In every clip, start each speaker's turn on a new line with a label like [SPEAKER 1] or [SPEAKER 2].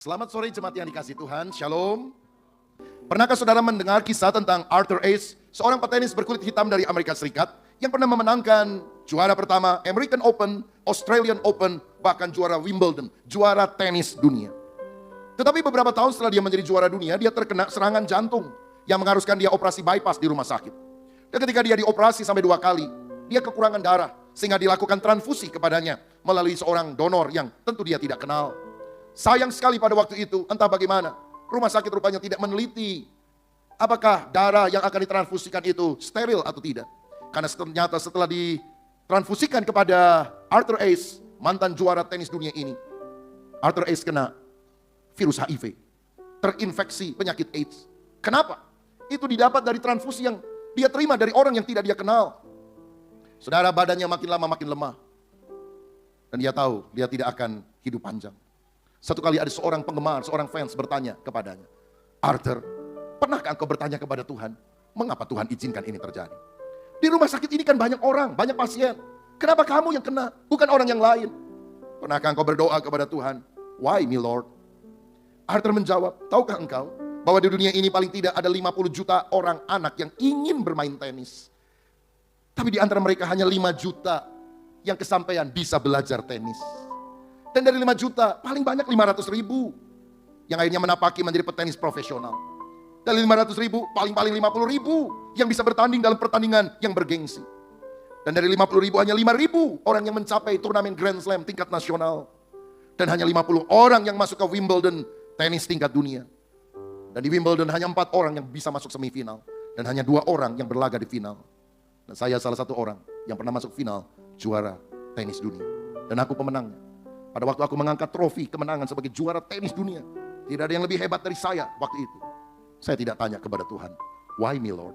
[SPEAKER 1] Selamat sore jemaat yang dikasih Tuhan, Shalom. Pernahkah saudara mendengar kisah tentang Arthur Ashe, seorang petenis berkulit hitam dari Amerika Serikat yang pernah memenangkan juara pertama American Open, Australian Open, bahkan juara Wimbledon, juara tenis dunia. Tetapi beberapa tahun setelah dia menjadi juara dunia, dia terkena serangan jantung yang mengharuskan dia operasi bypass di rumah sakit. Dan ketika dia dioperasi sampai 2 kali, dia kekurangan darah sehingga dilakukan transfusi kepadanya melalui seorang donor yang tentu dia tidak kenal. Sayang sekali pada waktu itu, entah bagaimana, rumah sakit rupanya tidak meneliti apakah darah yang akan ditransfusikan itu steril atau tidak. Karena ternyata setelah ditransfusikan kepada Arthur Ashe, mantan juara tenis dunia ini, Arthur Ashe kena virus HIV, terinfeksi penyakit AIDS. Kenapa? Itu didapat dari transfusi yang dia terima dari orang yang tidak dia kenal. Saudara, badannya makin lama makin lemah. Dan dia tahu dia tidak akan hidup panjang. Satu kali ada seorang penggemar, seorang fans bertanya kepadanya, Arthur, pernahkah engkau bertanya kepada Tuhan, mengapa Tuhan izinkan ini terjadi? Di rumah sakit ini kan banyak orang, banyak pasien. Kenapa kamu yang kena, bukan orang yang lain? Pernahkah engkau berdoa kepada Tuhan, why me Lord? Arthur menjawab, tahukah engkau bahwa di dunia ini paling tidak ada 50 juta orang anak yang ingin bermain tenis. Tapi di antara mereka hanya 5 juta yang kesampaian bisa belajar tenis. Dan dari 5 juta, paling banyak 500 ribu yang akhirnya menapaki menjadi petenis profesional. Dari 500 ribu, paling-paling 50 ribu yang bisa bertanding dalam pertandingan yang bergengsi. Dan dari 50 ribu, hanya 5 ribu orang yang mencapai turnamen Grand Slam tingkat nasional. Dan hanya 50 orang yang masuk ke Wimbledon tenis tingkat dunia. Dan di Wimbledon hanya 4 orang yang bisa masuk semifinal. Dan hanya 2 orang yang berlaga di final. Dan saya salah satu orang yang pernah masuk final juara tenis dunia. Dan aku pemenangnya. Pada waktu aku mengangkat trofi kemenangan sebagai juara tenis dunia, tidak ada yang lebih hebat dari saya waktu itu. Saya tidak tanya kepada Tuhan, why me Lord?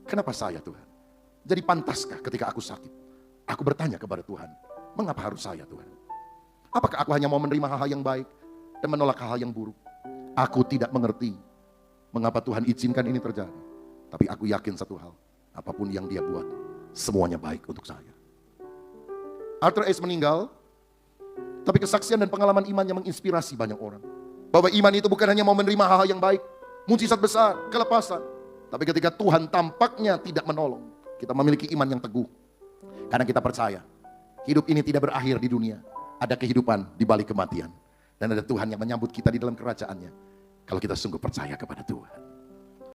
[SPEAKER 1] Kenapa saya Tuhan? Jadi pantaskah ketika aku sakit, aku bertanya kepada Tuhan, mengapa harus saya Tuhan? Apakah aku hanya mau menerima hal-hal yang baik dan menolak hal-hal yang buruk? Aku tidak mengerti mengapa Tuhan izinkan ini terjadi. Tapi aku yakin satu hal, apapun yang dia buat, semuanya baik untuk saya. Arthur Ashe meninggal, tapi kesaksian dan pengalaman imannya menginspirasi banyak orang. Bahwa iman itu bukan hanya mau menerima hal-hal yang baik, mujizat besar, kelepasan. Tapi ketika Tuhan tampaknya tidak menolong, kita memiliki iman yang teguh. Karena kita percaya, hidup ini tidak berakhir di dunia. Ada kehidupan di balik kematian. Dan ada Tuhan yang menyambut kita di dalam kerajaannya. Kalau kita sungguh percaya kepada Tuhan.